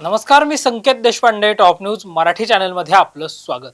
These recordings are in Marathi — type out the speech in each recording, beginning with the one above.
नमस्कार, मी संकेत देशपांडे. टॉप न्यूज मराठी चॅनलमध्ये आपलं स्वागत.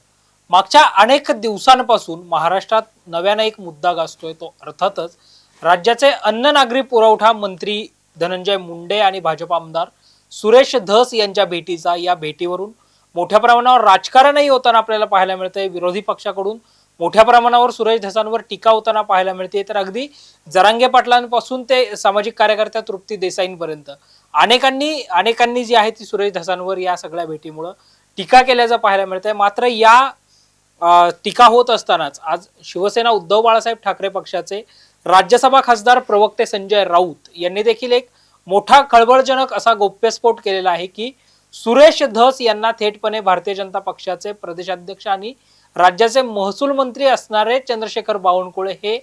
मागच्या अनेक दिवसांपासून महाराष्ट्रात नव्याने एक मुद्दा गाजतोय, तो अर्थातच राज्याचे अन्न नागरी पुरवठा मंत्री धनंजय मुंडे आणि भाजप आमदार सुरेश धस यांच्या भेटीचा. या भेटीवरून मोठ्या प्रमाणावर राजकारणही होताना आपल्याला पाहायला मिळतंय. विरोधी पक्षाकडून मोठ्या प्रमाणावर सुरेश धसांवर टीका होताना पाहायला मिळते. तर अगदी जरांगे पाटलांपासून ते सामाजिक कार्यकर्त्या तृप्ती देसाईंपर्यंत अनेकांनी जी आहे ती सुरेश धसांवर या सगळ्या भेटीमुळे टीका केल्याचं पाहायला मिळतंय. मात्र या टीका होत असतानाच आज शिवसेना उद्धव बाळासाहेब ठाकरे पक्षाचे राज्यसभा खासदार प्रवक्ते संजय राऊत यांनी देखील एक मोठा खळबळजनक असा गौप्यस्फोट केलेला आहे की सुरेश धस यांना थेटपणे भारतीय जनता पक्षाचे प्रदेशाध्यक्ष आणि राज्याचे महसूल मंत्री असणारे चंद्रशेखर बावनकुळे हे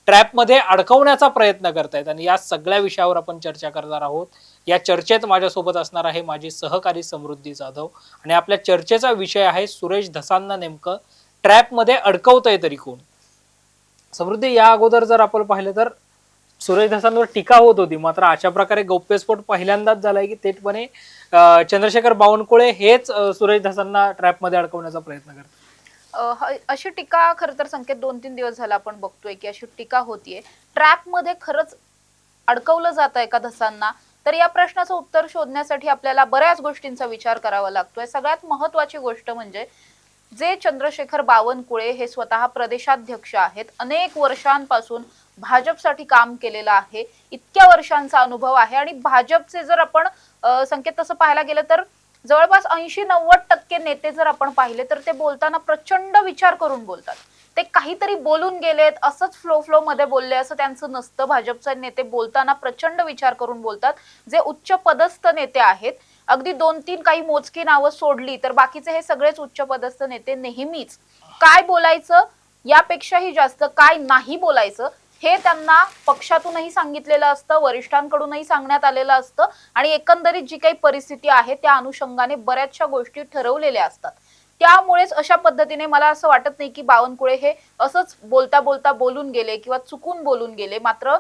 ट्रॅपमध्ये अडकवण्याचा प्रयत्न करतायत. आणि या सगळ्या विषयावर आपण चर्चा करणार आहोत. या चर्चेत माझ्यासोबत असणार आहे माझी सहकारी समृद्धी जाधव. आणि आपल्या चर्चेचा विषय आहे सुरेश धसांना नेमकं ट्रॅपमध्ये अडकवतंय तरी कोण. समृद्धी, या अगोदर जर आपण पाहिलं तर सुरेश धसांवर टीका होत होती, मात्र अशा प्रकारे गौप्यस्फोट पहिल्यांदाच झालाय की थेटपणे चंद्रशेखर बावनकुळे हेच सुरेश धसांना ट्रॅपमध्ये अडकवण्याचा प्रयत्न करतात. अशी टीका खरं तर संकेत 2-3 दिवस झाला आपण बघतोय की अशी टीका होतीये. ट्रॅप मध्ये खरंच अडकवलं जात आहे का धसांना? तर या प्रश्नाचं उत्तर शोधण्यासाठी आपल्याला बऱ्याच गोष्टींचा विचार करावा लागतोय. सगळ्यात महत्वाची गोष्ट म्हणजे जे चंद्रशेखर बावनकुळे हे स्वतः प्रदेशाध्यक्ष आहेत, अनेक वर्षांपासून भाजपसाठी काम केलेलं आहे, इतक्या वर्षांचा अनुभव आहे. आणि भाजपचे जर आपण संकेत तसं पाहायला गेलं तर जवळपास 80-90% नेते जर आपण पाहिले तर ते बोलताना प्रचंड विचार करून बोलतात. ते काहीतरी बोलून गेलेत असंच फ्लो मध्ये बोलले असं त्यांचं नसतं. भाजपचे नेते बोलताना प्रचंड विचार करून बोलतात. जे उच्च पदस्थ नेते आहेत, अगदी 2-3 काही मोजकी नावं सोडली तर बाकीचे हे सगळेच उच्च पदस्थ नेते नेहमीच काय बोलायचं यापेक्षाही जास्त काय नाही बोलायचं हे त्यांना पक्षातूनही सांगितलेलं असतं, वरिष्ठांकडूनही सांगण्यात आलेलं असतं. आणि एकंदरीत जी काही परिस्थिती आहे त्या अनुषंगाने बऱ्याचशा गोष्टी ठरवलेल्या असतात. त्यामुळेच अशा पद्धतीने मला असं वाटत नाही की बावनकुळे हे असंच बोलता बोलता बोलून गेले किंवा चुकून बोलून गेले. मात्र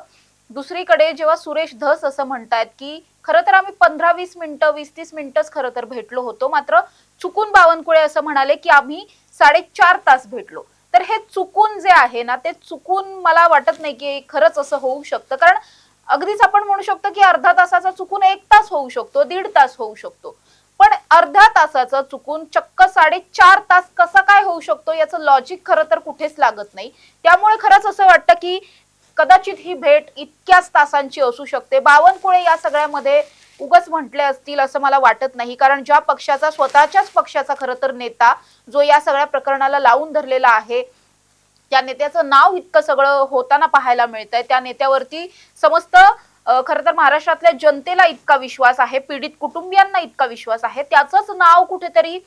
दुसरीकडे जेव्हा सुरेश धस असं म्हणतायत की खरं तर आम्ही 15-20 मिनिटं 20-30 मिनिटच खरं तर भेटलो होतो, मात्र चुकून बावनकुळे असं म्हणाले की आम्ही 4.5 तास भेटलो. तर हे चुकून जे आहे ना, ते चुकून मला वाटत नाही की खरंच असं होऊ शकतं. कारण अगदीच आपण म्हणू शकतो की अर्धा तासाचा चुकून 1 तास होऊ शकतो, 1.5 तास होऊ शकतो. पण अर्ध्या तासाचा चुकून चक्क 4.5 तास कसा काय होऊ शकतो याचं लॉजिक खरं तर कुठेच लागत नाही. त्यामुळे खरंच असं वाटतं की कदाचित ही भेट इतक्याच तासांची असू शकते. बावनकुळे या सगळ्यामध्ये उगाच म्हटले असतील असं मला वाटत नाही. कारण ज्या पक्षाचा स्वतःच्याच पक्षाचा खरं तर नेता जो या सगळ्या प्रकरणाला लावून धरलेला आहे, त्या नेत्याचं नाव इतकं सगळं होताना पाहायला मिळतंय, त्या नेत्यावरती समस्त खरं तर महाराष्ट्रातल्या जनतेला इतका विश्वास आहे, पीडित कुटुंबियांना इतका विश्वास आहे, त्याचंच नाव कुठेतरी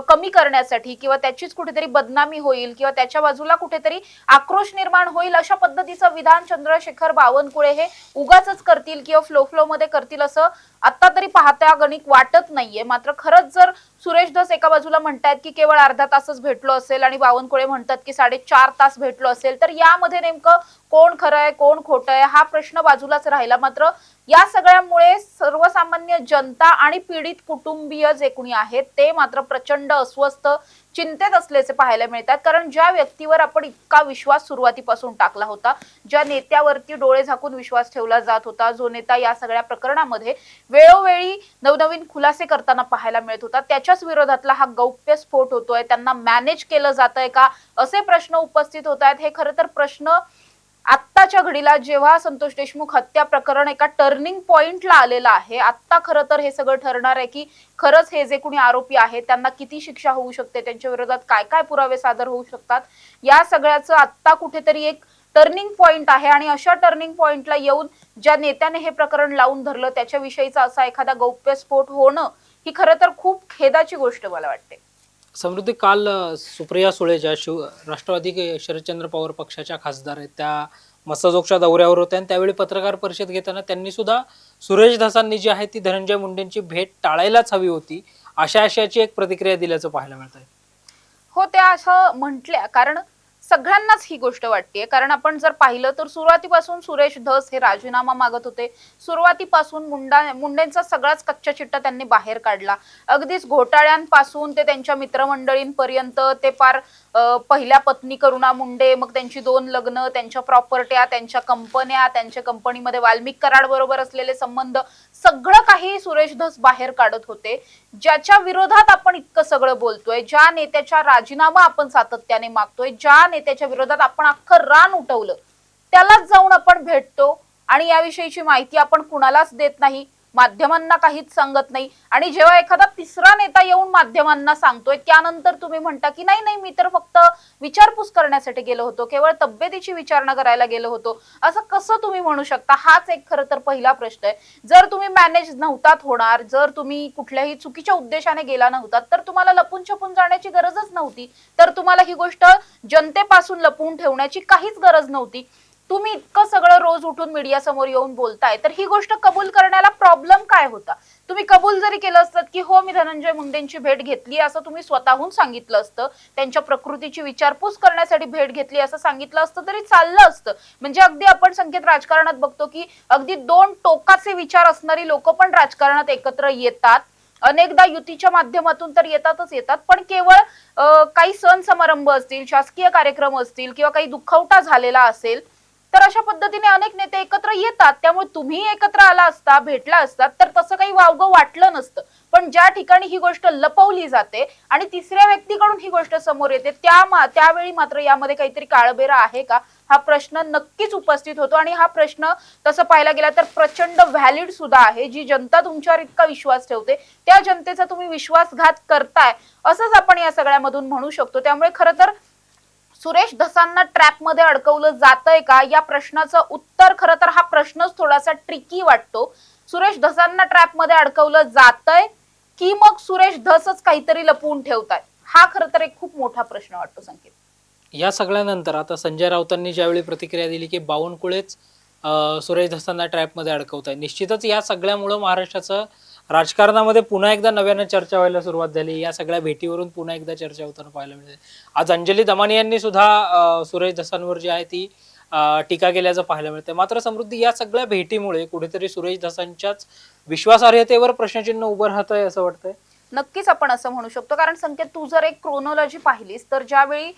कमी करण्यासाठी किंवा त्याचीच कुठेतरी बदनामी होईल किंवा त्याच्या बाजूला कुठेतरी आक्रोश निर्माण होईल अशा पद्धतीचं विधान चंद्रशेखर बावनकुळे हे उगाचच करतील किंवा फ्लो मध्ये करतील असं आता तरी पाहत्या गणिक वाटत नाहीये. मात्र खरंच जर सुरेश धस एका बाजूला म्हणतात की केवळ अर्धा तासच भेटलो असेल आणि बावनकुळे म्हणतात की 4.5 तास भेटलो असेल, तर यामध्ये नेमकं कोण खरं आहे कोण खोटं आहे हा प्रश्न बाजूलाच राहिला. मात्र या सगळ्यामुळे सर्वसामान्य जनता आणि पीडित कुटुंबीय जे कोणी आहेत ते मात्र प्रचंड अस्वस्थ चिंतेत असल्याचे पाहायला मिळतात. कारण ज्या व्यक्तीवर आपण इतका विश्वास सुरुवातीपासून टाकला होता, ज्या नेत्यावरती डोळे झाकून विश्वास ठेवला जात होता, जो नेता या सगळ्या प्रकरणामध्ये वेळोवेळी नवनवीन खुलासे करताना पाहायला मिळत होता, त्याच्याच विरोधातला हा गौप्यस्फोट होतोय. त्यांना मॅनेज केलं जातंय का असे प्रश्न उपस्थित होत आहेत. हे खरं तर प्रश्न आत्ताच्या घडीला जेव्हा संतोष देशमुख हत्या प्रकरण एका टर्निंग पॉइंटला आलेलं आहे, आत्ता खरं तर हे सगळं ठरणार आहे की खरंच हे जे कोणी आरोपी आहेत त्यांना किती शिक्षा होऊ शकते, त्यांच्या विरोधात काय काय पुरावे सादर होऊ शकतात, या सगळ्याचं आत्ता कुठेतरी एक टर्निंग पॉइंट आहे. आणि अशा टर्निंग पॉइंटला येऊन ज्या नेत्याने हे प्रकरण लावून धरलं त्याच्याविषयीचा असा एखादा गौप्यस्फोट होणं ही खरं तर खूप खेदाची गोष्ट मला वाटते. समृद्धी, काल सुप्रिया सुळे ज्या राष्ट्रवादी शरदचंद्र पवार पक्षाच्या खासदार आहेत त्या मसाजोगच्या दौऱ्यावर होत्या आणि त्यावेळी पत्रकार परिषद घेताना त्यांनी सुद्धा सुरेश धसांनी जी आहे ती धनंजय मुंडेंची भेट टाळायलाच हवी होती अशा आशयाची एक प्रतिक्रिया दिल्याचं पाहायला मिळत आहे. हो, त्या असं म्हटल्या. कारण सगळ्यांनाच ही गोष्ट वाटतेय, कारण आपण जर पाहिलं तर सुरुवातीपासून सुरेश धस हे राजीनामा मागत होते. सुरुवातीपासून मुंडेंचा सगळाच कच्चा चिट्टा त्यांनी बाहेर काढला. अगदीच घोटाळ्यांपासून ते त्यांच्या मित्रमंडळींपर्यंत, ते पार पहिल्या पत्नी करुणा मुंडे, मग त्यांची 2 लग्न, त्यांच्या प्रॉपर्ट्या, त्यांच्या कंपन्या, त्यांच्या कंपनीमध्ये वाल्मिक कराड बरोबर असलेले संबंध, सगळं काही सुरेश धस बाहेर काढत होते. ज्याच्या विरोधात आपण इतकं सगळं बोलतोय, ज्या नेत्याचा राजीनामा आपण सातत्याने मागतोय, ज्या नेत्याच्या विरोधात आपण अख्खं रान उठवलं, त्यालाच जाऊन आपण भेटतो आणि याविषयीची माहिती आपण कुणालाच देत नाही, माध्यमांना काहीच सांगत नाही. आणि जेव्हा एखादा तिसरा नेता येऊन माध्यमांना सांगतोय, त्यानंतर तुम्ही म्हणता की नाही नाही, मी तर फक्त विचारपूस करण्यासाठी गेलो होतो, केवळ तब्येतीची विचारणा करायला गेलो होतो. असं कसं तुम्ही म्हणू शकता? हाच एक खरं तर पहिला प्रश्न आहे. जर तुम्ही मॅनेज नव्हतात होणार, जर तुम्ही कुठल्याही चुकीच्या उद्देशाने गेला नव्हतात, तर तुम्हाला लपून छपून जाण्याची गरजच नव्हती. तर तुम्हाला ही गोष्ट जनतेपासून लपवून ठेवण्याची काहीच गरज नव्हती. तुम्ही इतकं सगळं रोज उठून मीडिया समोर येऊन बोलताय, तर ही गोष्ट कबूल करण्याला प्रॉब्लेम काय होता? तुम्ही कबूल जरी केलं असतं की हो मी धनंजय मुंडेंची भेट घेतली असं तुम्ही स्वतःहून सांगितलं असतं, त्यांच्या प्रकृतीची विचारपूस करण्यासाठी भेट घेतली असं सांगितलं असतं तरी चाललं असतं. म्हणजे अगदी आपण संकेत राजकारणात बघतो की अगदी 2 टोकाचे विचार असणारी लोक पण राजकारणात एकत्र येतात. अनेकदा युतीच्या माध्यमातून तर येतात, पण केवळ काही सण समारंभ असतील, शासकीय कार्यक्रम असतील किंवा काही दुखवटा झालेला असेल, तर अशा पद्धतीने अनेक नेते एकत्र येतात. त्यामुळे तुम्ही एकत्र आला असता, भेटला असतात, तर तसं काही वावगं वाटलं नसतं. पण ज्या ठिकाणी ही गोष्ट लपवली जाते आणि तिसऱ्या व्यक्तीकडून ही गोष्ट समोर येते, त्यावेळी मात्र यामध्ये काहीतरी काळबेरा आहे का, हा प्रश्न नक्कीच उपस्थित होतो. आणि हा प्रश्न तसं पाहायला गेला तर प्रचंड व्हॅलिड सुद्धा आहे. जी जनता तुमच्यावर इतका विश्वास ठेवते, त्या जनतेचा तुम्ही विश्वासघात करताय, असंच आपण या सगळ्यामधून म्हणू शकतो. त्यामुळे खरं तर सुरेश धसांना ट्रॅप मध्ये अडकवलं जातंय का, या प्रश्नाचं उत्तर खरं तर हा प्रश्नच थोडासा ट्रिकी वाटतो. सुरेश धसांना ट्रॅप मध्ये अडकवलं जातंय की मग सुरेश धसच काहीतरी लपवून ठेवताय, हा खरं तर एक खूप मोठा प्रश्न वाटतो संकेत. या सगळ्यानंतर आता संजय राऊतांनी ज्यावेळी प्रतिक्रिया दिली की बावनकुळेच सुरेश धसांना ट्रॅपमध्ये अडकवताय, निश्चितच या सगळ्यामुळं महाराष्ट्राचं राजकारणामध्ये पुन्हा एकदा नव्यानं चर्चा व्हायला सुरुवात झाली. या सगळ्या भेटीवरून पुन्हा एकदा चर्चा होताना पाहायला मिळते. आज अंजली दमानी यांनी सुद्धा सुरेश धसांवर जी आहे ती टीका केल्याचं पाहायला मिळते. मात्र समृद्धी, या सगळ्या भेटीमुळे कुठेतरी सुरेश धसांच्याच विश्वासार्हतेवर प्रश्नचिन्ह उभं राहत आहे असं वाटतंय. नक्कीच आपण असं म्हणू शकतो, कारण संकेत तू जर एक क्रोनॉलॉजी पाहिलीस तर ज्यावेळी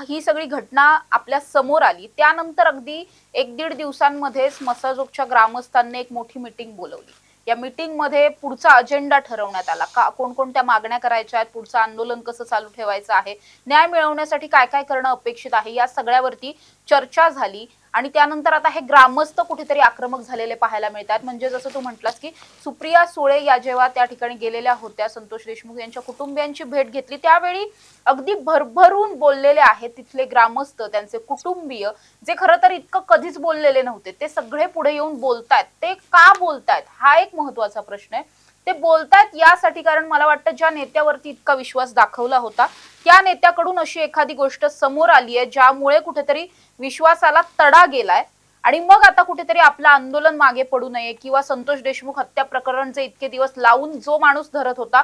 ही सगळी घटना आपल्या समोर आली, त्यानंतर अगदी 1-1.5 दिवसांमध्येच मसाजोगच्या ग्रामस्थांनी एक मोठी मीटिंग बोलवली. या मीटिंग मध्ये पुढचा अजेंडा ठरवण्यात आला, कोणकोणत्या मागण्या करायच्या आहेत, पुढचं आंदोलन कसं चालू ठेवायचं आहे, न्याय मिळवण्यासाठी काय काय करणं अपेक्षित आहे, या सगळ्यावरती चर्चा झाली. आणि त्यानंतर आता हे ग्रामस्थ कुठेतरी आक्रमक झालेले पाहायला मिळतात. म्हणजे जसं तू म्हटलास की सुप्रिया सुळे या जेव्हा त्या ठिकाणी गेलेल्या होत्या, संतोष देशमुख यांच्या कुटुंबियांची भेट घेतली, त्यावेळी अगदी भरभरून बोललेले आहेत तिथले ग्रामस्थ, त्यांचे कुटुंबीय, जे खरं तर इतकं कधीच बोललेले नव्हते. ते सगळे पुढे येऊन बोलतायत. ते का बोलतायत हा एक महत्वाचा प्रश्न आहे. ते बोलतायत यासाठी कारण मला वाटतं ज्या नेत्यावरती इतका विश्वास दाखवला होता, त्या नेत्याकडून अशी एखादी गोष्ट समोर आली आहे ज्यामुळे कुठेतरी विश्वासाला तडा गेलाय. आणि मग आता कुठेतरी आपलं आंदोलन मागे पडू नये, किंवा संतोष देशमुख हत्या प्रकरण जे इतके दिवस लावून जो माणूस धरत होता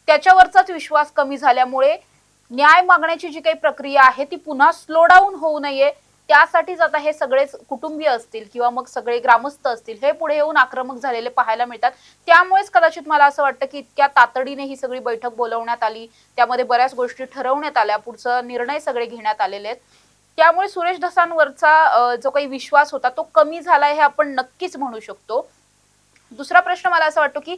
त्याच्यावरचाच विश्वास कमी झाल्यामुळे न्याय मागण्याची जी काही प्रक्रिया आहे ती पुन्हा स्लो डाऊन होऊ नये, त्यासाठीच आता हे सगळेच कुटुंबीय असतील किंवा मग सगळे ग्रामस्थ असतील हे पुढे येऊन आक्रमक झालेले पाहायला मिळतात. त्यामुळेच कदाचित मला असं वाटतं की इतक्या तातडीने ही सगळी बैठक बोलवण्यात आली, त्यामध्ये बऱ्याच गोष्टी ठरवण्यात आल्या, पुढचा निर्णय सगळे घेण्यात आलेले आहेत. त्यामुळे सुरेश धसांवरचा जो काही विश्वास होता तो कमी झालाय हे आपण नक्कीच म्हणू शकतो. दुसरा प्रश्न मला असं वाटतो की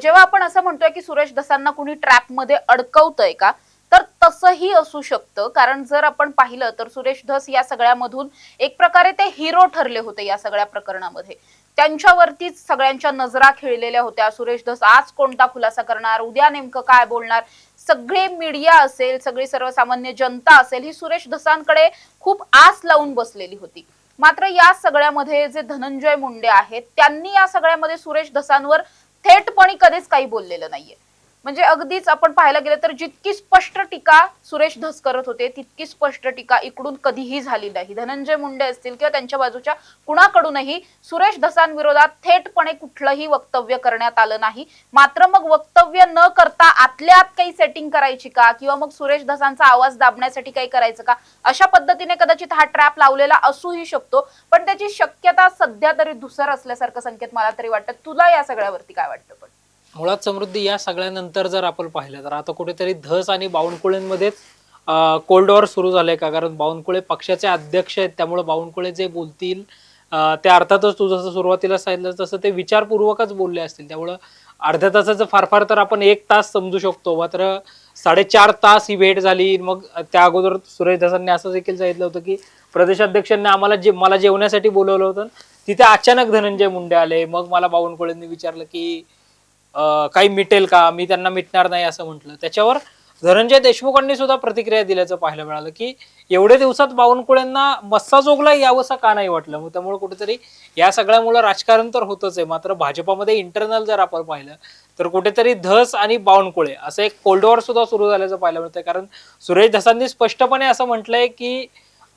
जेव्हा आपण असं म्हणतोय की सुरेश धसांना कुणी ट्रॅप मध्ये अडकवतंय का, तर तसंही असू शकतं. कारण जर आपण पाहिलं तर सुरेश धस या सगळ्यामधून एक प्रकारे ते हिरो ठरले होते. या सगळ्या प्रकरणामध्ये त्यांच्यावरतीच सगळ्यांच्या नजरा खेळलेल्या होत्या. सुरेश धस आज कोणता खुलासा करणार, उद्या नेमकं काय बोलणार, सगळे मीडिया असेल, सगळी सर्वसामान्य जनता असेल, ही सुरेश धसांकडे खूप आस लावून बसलेली होती. मात्र या सगळ्यामध्ये जे धनंजय मुंडे आहेत त्यांनी या सगळ्यामध्ये सुरेश धसांवर थेटपणे कधीच काही बोललेलं नाहीये. म्हणजे अगदीच आपण पाहायला गेलं तर जितकी स्पष्ट टीका सुरेश धस करत होते तितकी स्पष्ट टीका इकडून कधीही झाली नाही. धनंजय मुंडे असतील किंवा त्यांच्या बाजूच्या कुणाकडूनही सुरेश धसांविरोधात थेटपणे कुठलंही वक्तव्य करण्यात आलं नाही. मात्र मग वक्तव्य न करता आतल्या आत काही सेटिंग करायची का किंवा मग सुरेश धसांचा आवाज दाबण्यासाठी काही करायचं का, अशा पद्धतीने कदाचित हा ट्रॅप लावलेला असूही शकतो. पण त्याची शक्यता सध्या तरी धुसर असल्यासारखं संकेत मला तरी वाटतं. तुला या सगळ्यावरती काय वाटतं? पण मुळात समृद्धी या सगळ्यानंतर जर आपण पाहिलं तर आता कुठेतरी धस आणि बावनकुळेंमध्येच कोल्ड वॉर सुरू झालंय का, कारण बावनकुळे पक्षाचे अध्यक्ष आहेत, त्यामुळे बावनकुळे जे बोलतील ते अर्थातच तू जसं सुरुवातीला सांगितलं तसं ते विचारपूर्वकच बोलले असतील. त्यामुळं अर्ध्या तासाचं फार फार तर आपण 1 तास समजू शकतो, मात्र 4.5 तास ही भेट झाली. मग त्या अगोदर सुरेश धसांनी असं देखील सांगितलं होतं की प्रदेशाध्यक्षांनी मला जेवण्यासाठी बोलवलं होतं, तिथे अचानक धनंजय मुंडे आले. मग मला बावनकुळेंनी विचारलं की काही मिटेल का, मी त्यांना मिटणार नाही असं म्हटलं. त्याच्यावर धनंजय देशमुखांनी सुद्धा प्रतिक्रिया दिल्याचं पाहायला मिळालं की एवढ्या दिवसात बावनकुळेंना मस्साजोगला यावंसं का नाही वाटलं. मग त्यामुळे कुठेतरी या सगळ्यामुळे राजकारण तर होतच आहे, मात्र भाजपामध्ये इंटरनल जर आपण पाहिलं तर कुठेतरी धस आणि बावनकुळे असं एक कोल्ड वॉर सुद्धा सुरू झाल्याचं पाहायला मिळतंय. कारण सुरेश धसांनी स्पष्टपणे असं म्हटलंय की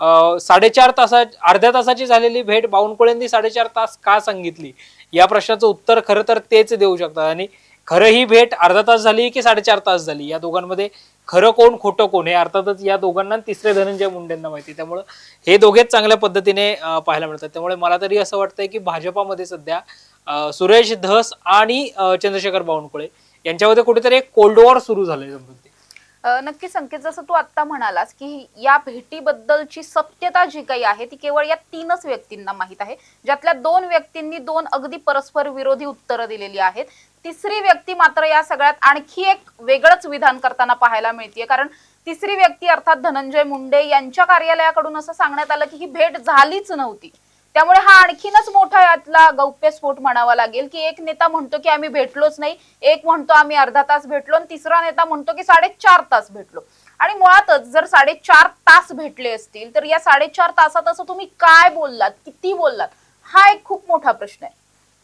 4.5 तास अर्ध्या तासाची झालेली भेट बावनकुळेंनी 4.5 तास का सांगितली, या प्रश्नाचं उत्तर खरं तर तेच देऊ शकतात. आणि खरं ही भेट अर्धा तास झाली की 4.5 तास झाली, या दोघांमध्ये खरं कोण खोटं कोण हे अर्थातच या दोघांना तिसरे धनंजय मुंडेंना माहिती. त्यामुळे हे दोघेच चांगल्या पद्धतीने पाहायला मिळतात. त्यामुळे मला तरी असं वाटतंय की भाजपामध्ये सध्या सुरेश धस आणि चंद्रशेखर बावनकुळे यांच्यामध्ये कुठेतरी एक कोल्ड वॉर सुरू झालंय. समृद्धी नक्की संकेत, जसं तू आता म्हणालास की या भेटीबद्दलची सत्यता जी काही आहे ती केवळ या 3च व्यक्तींना माहित आहे, ज्यातल्या 2 व्यक्तींनी 2 अगदी परस्पर विरोधी उत्तरं दिलेली आहेत. तिसरी व्यक्ती मात्र या सगळ्यात आणखी एक वेगळंच विधान करताना पाहायला मिळतेय. कारण तिसरी व्यक्ती अर्थात धनंजय मुंडे यांच्या कार्यालयाकडून असं सांगण्यात आलं की ही भेट झालीच नव्हती. त्यामुळे हा आणखीनच मोठा यातला गौप्यस्फोट म्हणावा लागेल की एक नेता म्हणतो की आम्ही भेटलोच नाही, एक म्हणतो आम्ही अर्धा तास भेटलो, आणि तिसरा नेता म्हणतो की 4.5 तास भेटलो. आणि मुळातच जर 4.5 तास भेटले असतील तर या 4.5 तासात असं तुम्ही काय बोललात, किती बोललात, हा एक खूप मोठा प्रश्न आहे.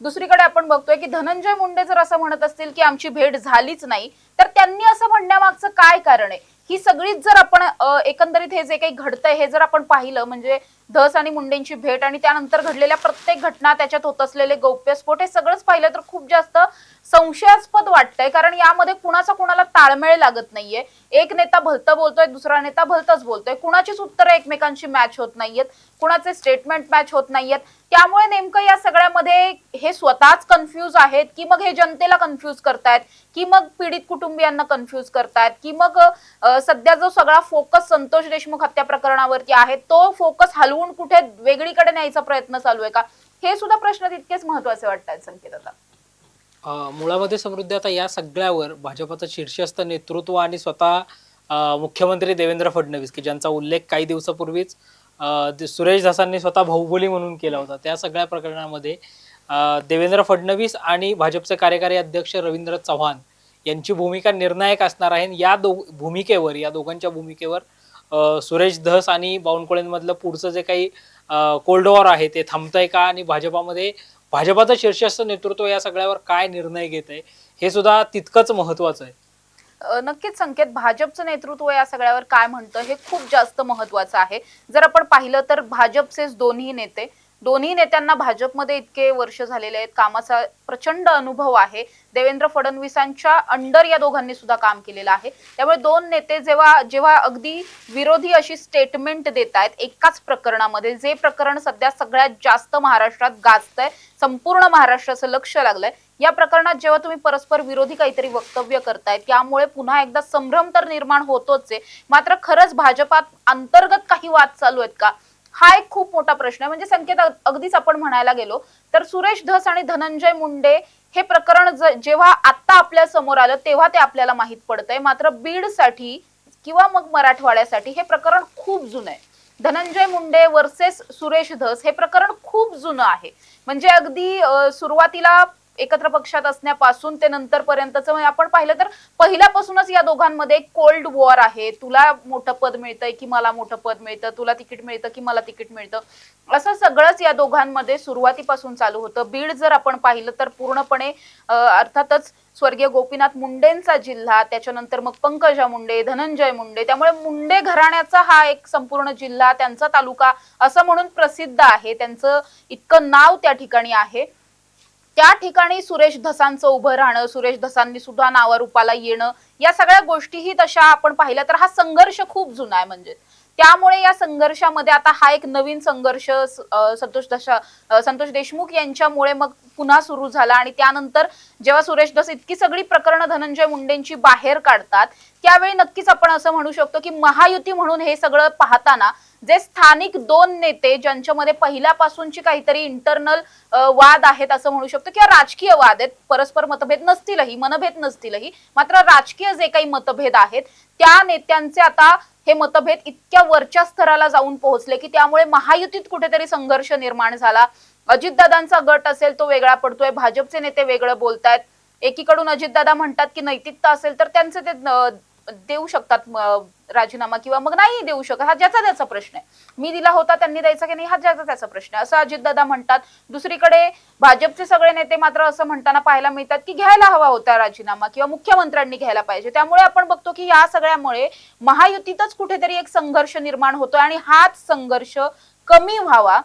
दुसरीकडे आपण बघतोय की धनंजय मुंडे जर असं म्हणत असतील की आमची भेट झालीच नाही, तर त्यांनी असं म्हणण्यामागचं काय कारण आहे? ही सगळीच जर आपण एकंदरीत हे जे काही घडतंय हे जर आपण पाहिलं, म्हणजे धस आणि मुंडेंची भेट आणि त्यानंतर घडलेल्या प्रत्येक घटना, त्याच्यात होत असलेले गौप्यस्फोट, हे सगळंच पाहिलं तर खूप जास्त संशयास्पद वाटतंय. कारण यामध्ये कुणाचा कुणाला ताळमेळ लागत नाहीये. एक नेता भलतं बोलतोय, दुसरा नेता भलतंच बोलतोय, कुणाचीच उत्तरं एकमेकांशी मॅच होत नाहीयेत, कुणाचे स्टेटमेंट मॅच होत नाहीयेत. त्यामुळे नेमकं या सगळ्यामध्ये हे स्वतःच कन्फ्यूज आहेत की मग हे जनतेला कन्फ्यूज करतायत, की मग पीडित कुटुंबियांना कन्फ्यूज करतायत, की मग सध्या जो सगळा फोकस संतोष देशमुख हत्या प्रकरणावरती आहे तो फोकस हलवून कुठे वेगळीकडे न्यायचा प्रयत्न चालू आहे का, हे सुद्धा प्रश्न तितकेच महत्वाचे वाटतात संकेत. आता मुळामध्ये समृद्धी आता या सगळ्यावर भाजपचं शीर्षस्थ नेतृत्व आणि स्वतः मुख्यमंत्री देवेंद्र फडणवीस की ज्यांचा उल्लेख काही दिवसापूर्वीच सुरेश धसांनी स्वतः भाऊबोली म्हणून केला होता, त्या सगळ्या प्रकरणामध्ये देवेंद्र फडणवीस आणि भाजपचे कार्यकारी अध्यक्ष रवींद्र चव्हाण यांची भूमिका निर्णायक असणार आहे. या दोघांच्या भूमिकेवर सुरेश धस आणि बावनकुळेंमधलं पुढचं जे काही कोल्ड वॉर आहे ते थांबतंय का, आणि भाजपाचं शीर्षस्थ नेतृत्व या सगळ्यावर काय निर्णय घेत आहे हे सुद्धा तितकंच महत्वाचं आहे. नक्कीच संकेत, भाजपचं नेतृत्व या सगळ्यावर काय म्हणतं हे खूप जास्त महत्वाचं आहे. जर आपण पाहिलं तर भाजपचेच दोन्ही नेत्यांना भाजपमध्ये इतके वर्ष झालेले आहेत, कामाचा प्रचंड अनुभव आहे. देवेंद्र फडणवीसांच्या अंडर या दोघांनी सुद्धा काम केलेलं आहे. त्यामुळे 2 नेते जेव्हा अगदी विरोधी अशी स्टेटमेंट देत आहेत एकाच प्रकरणामध्ये, जे प्रकरण सध्या सगळ्यात जास्त महाराष्ट्रात गाजतंय, संपूर्ण महाराष्ट्राचं लक्ष लागलंय, या प्रकरणात जेव्हा तुम्ही परस्पर विरोधी काहीतरी वक्तव्य करतायत त्यामुळे पुन्हा एकदा संभ्रम तर निर्माण होतोच आहे. मात्र खरंच भाजपात अंतर्गत काही वाद चालू आहेत का, हा एक खूप मोठा प्रश्न आहे. म्हणजे संकेत, अगदीच आपण म्हणायला गेलो तर सुरेश धस आणि धनंजय मुंडे हे प्रकरण जेव्हा आता आपल्या समोर आलं तेव्हा ते आपल्याला माहित पडतंय. मात्र बीडसाठी किंवा मग मराठवाड्यासाठी हे प्रकरण खूप जुनं आहे. धनंजय मुंडे वर्सेस सुरेश धस हे प्रकरण खूप जुनं आहे. म्हणजे अगदी सुरुवातीला एकत्र पक्षात असण्यापासून ते नंतर पर्यंतचं म्हणजे आपण पाहिलं तर पहिल्यापासूनच या दोघांमध्ये एक कोल्ड वॉर आहे. तुला मोठं पद मिळतंय की मला मोठं पद मिळतं, तुला तिकीट मिळतं की मला तिकीट मिळतं, असं सगळंच या दोघांमध्ये सुरुवातीपासून चालू होतं. बीड जर आपण पाहिलं तर पूर्णपणे अर्थातच स्वर्गीय गोपीनाथ मुंडेंचा जिल्हा, त्याच्यानंतर मग पंकजा मुंडे, धनंजय मुंडे, त्यामुळे मुंडे घराण्याचा हा एक संपूर्ण जिल्हा, त्यांचा तालुका असं म्हणून प्रसिद्ध आहे. त्यांचं इतकं नाव त्या ठिकाणी आहे. त्या ठिकाणी सुरेश धसांचं उभं राहणं, सुरेश धसांनी सुद्धा नावारूपाला येणं, या सगळ्या गोष्टीही तशा आपण पाहिल्या तर हा संघर्ष खूप जुना आहे. म्हणजे त्यामुळे या संघर्षामध्ये आता हा एक नवीन संघर्ष संतोष देशमुख यांच्यामुळे मग पुन्हा सुरू झाला. आणि त्यानंतर जेव्हा सुरेश धस इतकी सगळी प्रकरणं धनंजय मुंडेंची बाहेर काढतात, त्यावेळी नक्कीच आपण असं म्हणू शकतो की महायुती म्हणून हे सगळं पाहताना जे स्थानिक दोन नेते ज्यांच्यामध्ये पहिल्यापासूनची काहीतरी इंटरनल वाद आहेत असं म्हणू शकतो, किंवा राजकीय वाद आहेत, परस्पर मतभेद नसतीलही, मनभेद नसतीलही, मात्र राजकीय जे काही मतभेद आहेत त्या नेत्यांचे आता हे मतभेद इतक्या वरच्या स्तराला जाऊन पोहोचले की त्यामुळे महायुतीत कुठेतरी संघर्ष निर्माण झाला. अजितदादांचा गट असेल तो वेगळा पडतोय, भाजपचे नेते वेगळं बोलतायत. एकीकडून अजितदादा म्हणतात की नैतिकता असेल तर त्यांचे ते देऊ शकतात राजीनामा, किंवा मग नाही देऊ शकत, हा ज्याचा त्याचा प्रश्न आहे. मी दिला होता त्यांनी द्यायचा की नाही हा ज्याचा त्याचा प्रश्न आहे असं अजितदादा म्हणतात. दुसरीकडे भाजपचे सगळे नेते मात्र असं म्हणताना पाहायला मिळतात की घ्यायला हवा होता राजीनामा किंवा मुख्यमंत्र्यांनी घ्यायला पाहिजे. त्यामुळे आपण बघतो की या सगळ्यामुळे महायुतीतच कुठेतरी एक संघर्ष निर्माण होतोय आणि हाच संघर्ष कमी व्हावा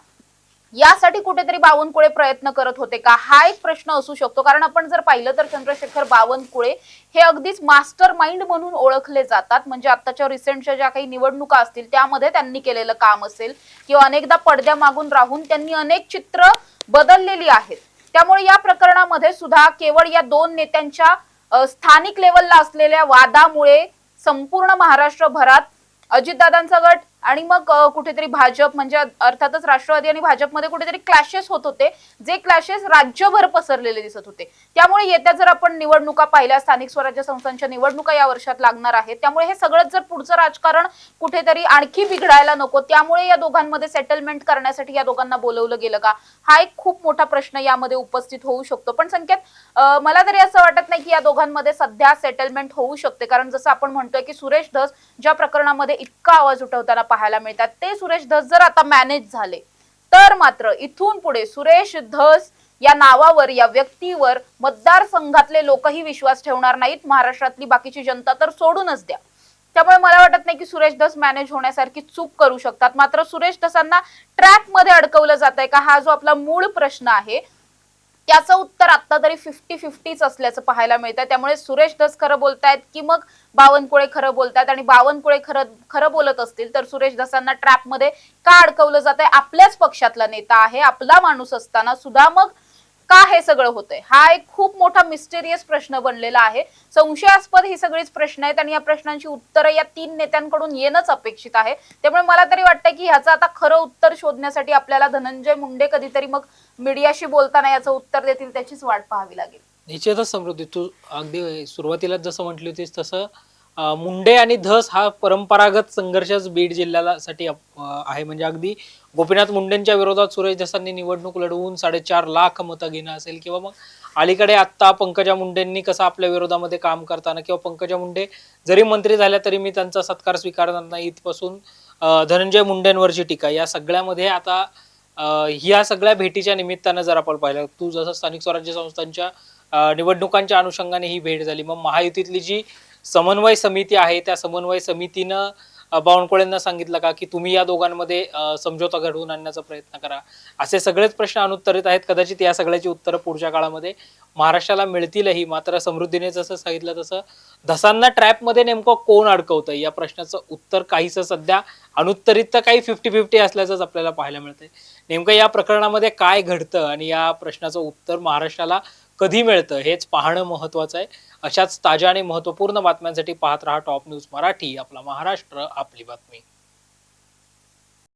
यासाठी कुठेतरी बावनकुळे प्रयत्न करत होते का, हा एक प्रश्न असू शकतो. कारण आपण जर पाहिलं तर चंद्रशेखर बावनकुळे हे अगदीच मास्टर माइंड म्हणून ओळखले जातात. म्हणजे आताच्या रिसेंटच्या ज्या काही निवडणुका असतील त्यामध्ये त्यांनी केलेलं काम असेल किंवा अनेकदा पडद्यामागून राहून त्यांनी अनेक चित्र बदललेली आहेत. त्यामुळे या प्रकरणामध्ये सुद्धा केवळ या दोन नेत्यांच्या स्थानिक लेवलला असलेल्या वादामुळे संपूर्ण महाराष्ट्रभरात अजितदादांचा गट आणि मग कुठेतरी भाजप, म्हणजे अर्थातच राष्ट्रवादी आणि भाजपमध्ये कुठेतरी क्लॅशेस होत होते, जे क्लॅशेस राज्यभर पसरलेले दिसत होते. त्यामुळे येत्या जर आपण निवडणुका पाहिल्या, स्थानिक स्वराज्य संस्थांच्या निवडणुका या वर्षात लागणार आहेत, त्यामुळे हे सगळं जर पुढचं राजकारण कुठेतरी आणखी बिघडायला नको, त्यामुळे या दोघांमध्ये सेटलमेंट करण्यासाठी या दोघांना बोलवलं गेलं का, हा एक खूप मोठा प्रश्न यामध्ये उपस्थित होऊ शकतो. पण संकेत, मला तरी असं वाटत नाही की या दोघांमध्ये सध्या सेटलमेंट होऊ शकते. कारण जसं आपण म्हणतोय की सुरेश धस ज्या प्रकरणामध्ये इतका आवाज उठवताना पाहायला मिळतात, ते सुरेश धस जर आता मॅनेज झाले तर मात्र इथून पुढे सुरेश धस या नावावर, या व्यक्तीवर मतदारसंघातले लोकही विश्वास ठेवणार नाहीत, महाराष्ट्रातली बाकीची जनता तर सोडूनच द्या. त्यामुळे मला वाटत नाही की सुरेश धस मॅनेज होण्यासारखी चूक करू शकतात. मात्र सुरेश धसांना ट्रॅप मध्ये अडकवलं जात आहे का, हा जो आपला मूळ प्रश्न आहे त्याचं उत्तर आता तरी 50-50च असल्याचं पाहायला मिळतंय. त्यामुळे सुरेश धस खरं बोलतायत की मग बावनकुळे खरं बोलतायत, आणि बावनकुळे खरं बोलत असतील तर सुरेश धसांना ट्रॅप मध्ये का अडकवलं जात आहे, आपल्याच पक्षातला नेता आहे, आपला माणूस असताना सुद्धा मग का हे सगळं होतंय, हा एक खूप मोठा मिस्टेरियस प्रश्न बनलेला आहे. संशयास्पद ही सगळीच प्रश्न आहेत आणि या प्रश्नांची उत्तरं या तीन नेत्यांकडून येणंच अपेक्षित आहे. त्यामुळे मला तरी वाटतं की ह्याचं आता खरं उत्तर शोधण्यासाठी आपल्याला धनंजय मुंडे कधीतरी मग मीडियाशी बोलताना याचं उत्तर देतील त्याचीच वाट पाहावी लागेल. निश्चितच समृद्धी, तू अगदी सुरुवातीला जसं म्हटली होतीस तसं मुंडे आणि धस हा परंपरागत संघर्षच बीड जिल्ह्यासाठी आहे. म्हणजे अगदी गोपीनाथ मुंडेंच्या विरोधात सुरेश धसांनी निवडणूक लढवून 4.5 लाख मतं घेणं असेल, किंवा मग अलीकडे आत्ता पंकजा मुंडेंनी कसं आपल्या विरोधामध्ये काम करताना, किंवा पंकजा मुंडे जरी मंत्री झाल्या तरी मी त्यांचा सत्कार स्वीकारणार नाही इथपासून धनंजय मुंडेंवरची टीका, या सगळ्यामध्ये आता ह्या सगळ्या भेटीच्या निमित्तानं जर आपण पाहिलं, तू जसं स्थानिक स्वराज्य संस्थांच्या निवडणुकांच्या अनुषंगाने ही भेट झाली, मग महायुतीतली जी समन्वय समिती आहे त्या समन्वय समितीनं बावनकुळेंना सांगितलं का की तुम्ही या दोघांमध्ये समझोता घडवून आणण्याचा प्रयत्न करा, असे सगळेच प्रश्न अनुत्तरित आहेत. कदाचित या सगळ्याची उत्तरं पुढच्या काळामध्ये महाराष्ट्राला मिळतीलही. मात्र समृद्धीने जसं सांगितलं तसं धसांना ट्रॅपमध्ये नेमकं कोण अडकवतं या प्रश्नाचं उत्तर काहीसं सध्या अनुत्तरित तर काही 50-50 असल्याचंच आपल्याला पाहायला मिळतंय. नेमकं या प्रकरणामध्ये काय घडतं आणि या प्रश्नाचं उत्तर महाराष्ट्राला कधी मिळतं हेच पाहणं महत्वाचं आहे. अशाच ताज्या आणि महत्त्वपूर्ण बातम्यांसाठी पाहत रहा टॉप न्यूज मराठी, आपला महाराष्ट्र आपली बातमी.